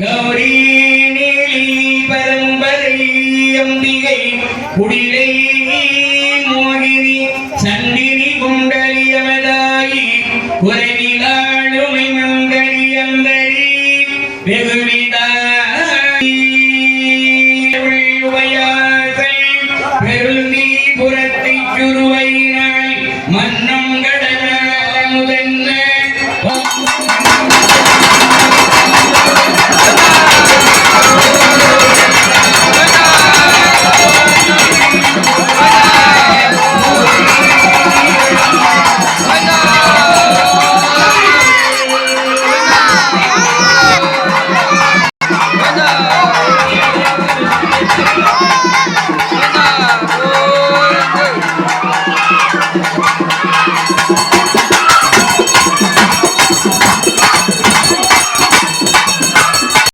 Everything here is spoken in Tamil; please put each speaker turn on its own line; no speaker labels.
கௌரி நீலி பரம்பரை அம்பிகை குடிலை மோகினி சண்டினி குண்டலி அமதாயி உறவிலாளுமை மந்தரி அந்தரி வெகுவிதாயி